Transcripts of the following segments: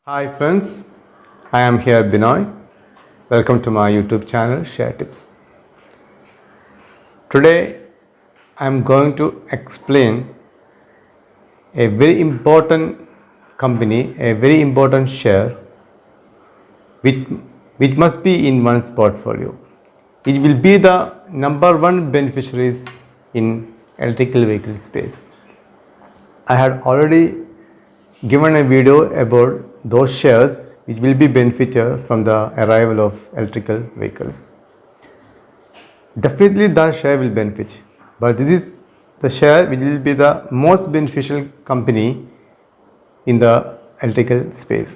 Hi friends, I am here Binoy. Welcome to my YouTube channel Share Tips. Today I am going to explain a very important company, a very important share which, which must be in one's portfolio. It will be the number one beneficiaries in electrical vehicle space. I had already given a video about those shares which will be benefited from the arrival of electrical vehicles. Definitely that share will benefit, but this is the share which will be the most beneficial company in the electrical space.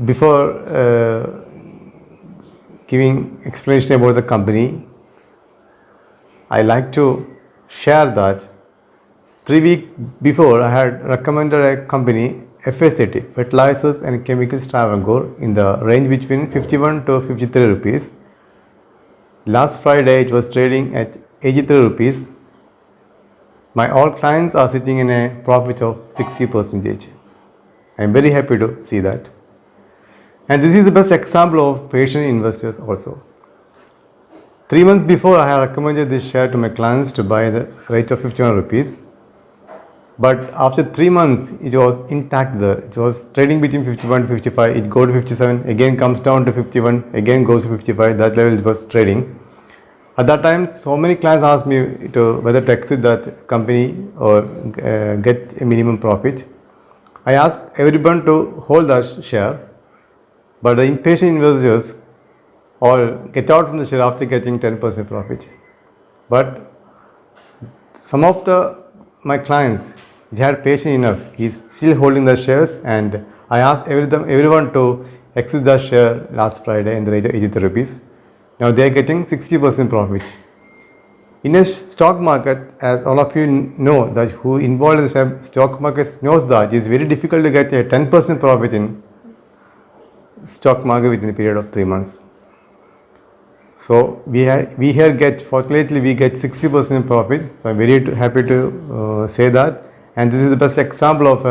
Before giving explanation about the company, I like to share that 3 weeks before I had recommended a company FACT, Fertilizers and Chemicals Travancore, in the range between 51 to 53 rupees. Last Friday it was trading at 83 rupees. My all clients are sitting in a profit of 60%. I am very happy to see that. And this is the best example of patient investors also. 3 months before I had recommended this share to my clients to buy the rate of 51 rupees. But after 3 months, it was intact there. It was trading between 51 to 55. It goes to 57, again comes down to 51, again goes to 55. That level it was trading. At that time, so many clients asked me to whether to exit that company or get a minimum profit. I asked everyone to hold that share, but the impatient investors all get out from the share after getting 10% profit. But some of my clients, they had patience enough. He's still holding the shares, and I asked everyone to exit the share last Friday in the rate of 83 rupees. Now they are getting 60% profit. In a stock market, as all of you know, that who involved in the stock market knows that it is very difficult to get a 10% profit in stock market within a period of 3 months. So fortunately we get 60% profit. So I'm very happy to say that. And this is the best example of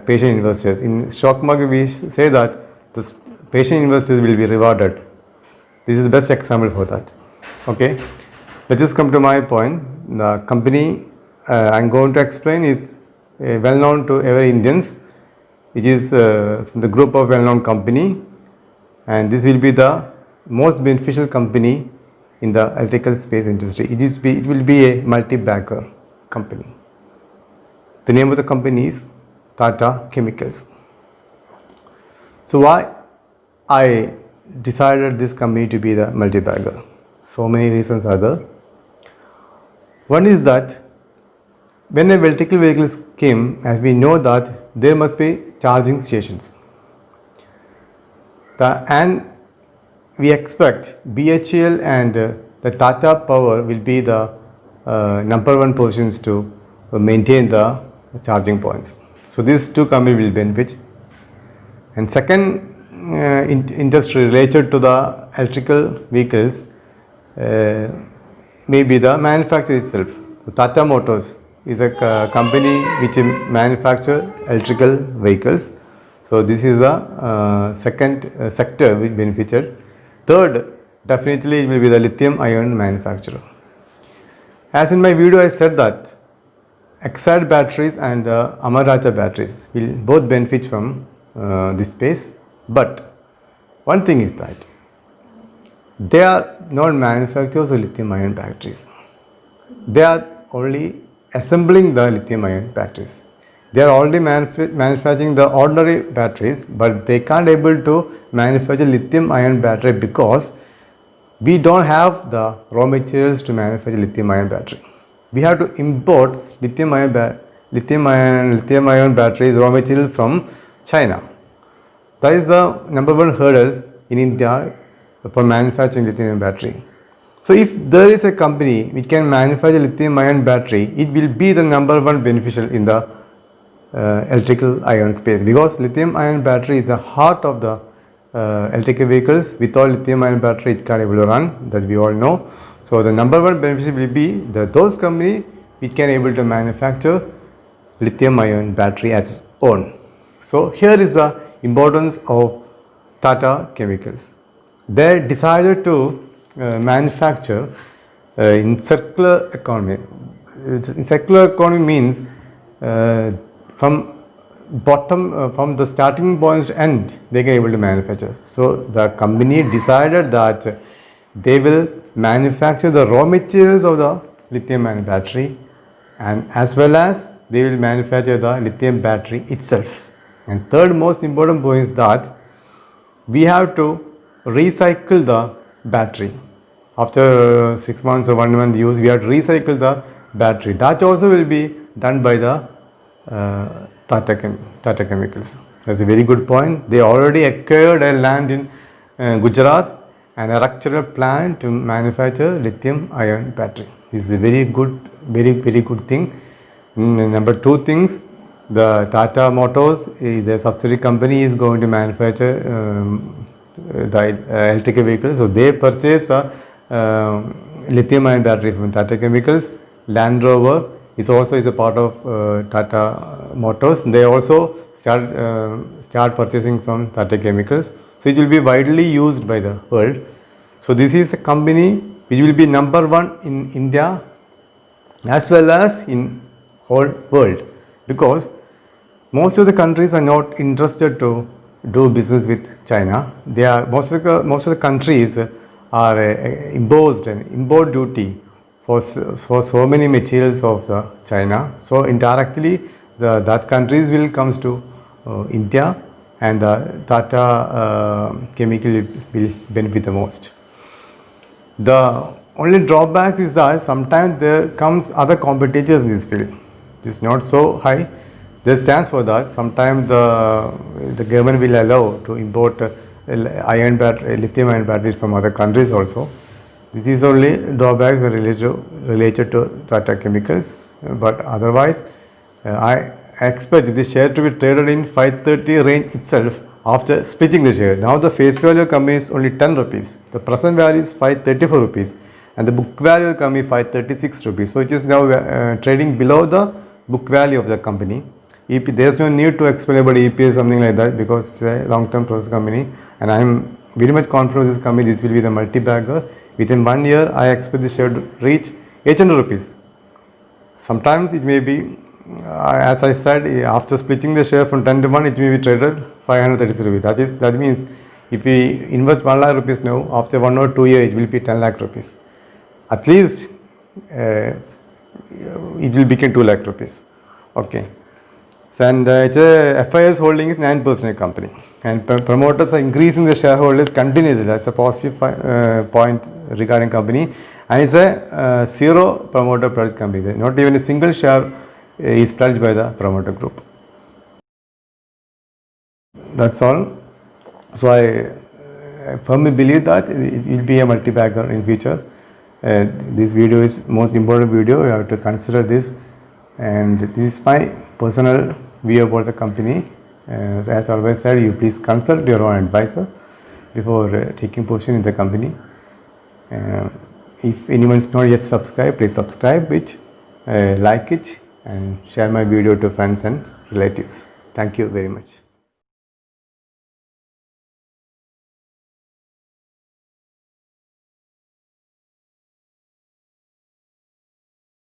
patient investors. In stock market we say that the patient investors will be rewarded. This is the best example for that. Okay, let's just come to my point. The company I'm going to explain is well known to every Indians. It is from the group of well known company, and this will be the most beneficial company in the electrical space industry. It will be a multi-bagger company. The name of the company is Tata Chemicals. So why I decided this company to be the multi-bagger? So many reasons are there. One is that when a electrical vehicle came, as we know that there must be charging stations. And we expect BHEL and the Tata Power will be the number one positions to maintain the charging points. So these two companies will benefit. And second industry related to the electrical vehicles may be the manufacturer itself. So Tata Motors is a company which manufactures electrical vehicles. So this is the second sector which benefited. Third, definitely it will be the lithium ion manufacturer. As in my video I said that Exide batteries and Amara Raja batteries will both benefit from this space. But one thing is that they are not manufacturers of lithium ion batteries. They are only assembling the lithium ion batteries. They are already manufacturing the ordinary batteries, but they can't able to manufacture lithium ion battery because we don't have the raw materials to manufacture lithium ion battery. We have to import lithium ion batteries raw material from China. That is the number one hurdles in India for manufacturing lithium ion battery. So if there is a company which can manufacture lithium ion battery, it will be the number one beneficial in the electrical ion space, because lithium ion battery is the heart of the electrical vehicles. Without lithium ion battery it can't able to run, that we all know. So the number one beneficiary will be those companies which can able to manufacture lithium ion battery as its own. So here is the importance of Tata Chemicals. They decided to manufacture in circular economy. In circular economy means from from the starting point to end, they can able to manufacture. So the company decided that they will manufacture the raw materials of the lithium ion battery, and as well as they will manufacture the lithium battery itself. And third most important point is that we have to recycle the battery. After 6 months or 1 month use, we have to recycle the battery. That also will be done by the Tata Chemicals. That's a very good point. They already acquired a land in Gujarat and erected a plant to manufacture lithium ion battery. This is a very good thing. Number two things, the Tata Motors, the subsidiary company, is going to manufacture the electrical vehicles. So they purchased the lithium ion battery from Tata Chemicals. Land Rover is also a part of Tata Motors. They also start purchasing from Tata Chemicals. So it will be widely used by the world. So this is a company which will be number one in India as well as in whole world, because most of the countries are not interested to do business with China. They are most of the countries are imposed an import duty for so many materials of China. So indirectly, that countries will comes to India, and the Tata Chemical will benefit the most. The only drawback is that sometimes there comes other competitors in this field. It's not so high. There stands for that. Sometimes the government will allow to import lithium ion batteries from other countries also. This is only drawbacks related to Tata Chemicals, but otherwise I expect this share to be traded in 530 range itself after splitting the share. Now the face value of the company is only 10 rupees. The present value is 534 rupees and the book value of the company is 536 rupees. So it is now trading below the book value of the company. There is no need to explain about EPS, something like that, because it's a long-term process company, and I am very much confident this company, this will be the multi-bagger. Within 1 year, I expect this share to reach 800 rupees. Sometimes it may be, as I said, after splitting the share from 10 to 1, it may be traded 533 rupees. That means if we invest 1 lakh rupees now, after 1 or 2 years, it will be 10 lakh rupees. At least it will become 2 lakh rupees. Okay. So, and FIS holding is 9% company, and promoters are increasing the shareholders continuously. That's a positive point regarding company, and it's a zero promoter pledge company. Not even a single share is pledged by the promoter group. That's all. So I firmly believe that it will be a multi-bagger in future. This video is most important video. You have to consider this, and this is my personal view about the company. As always said, you please consult your own advisor before taking position in the company. If anyone is not yet subscribed, please subscribe it, like it, and share my video to friends and relatives. Thank you very much.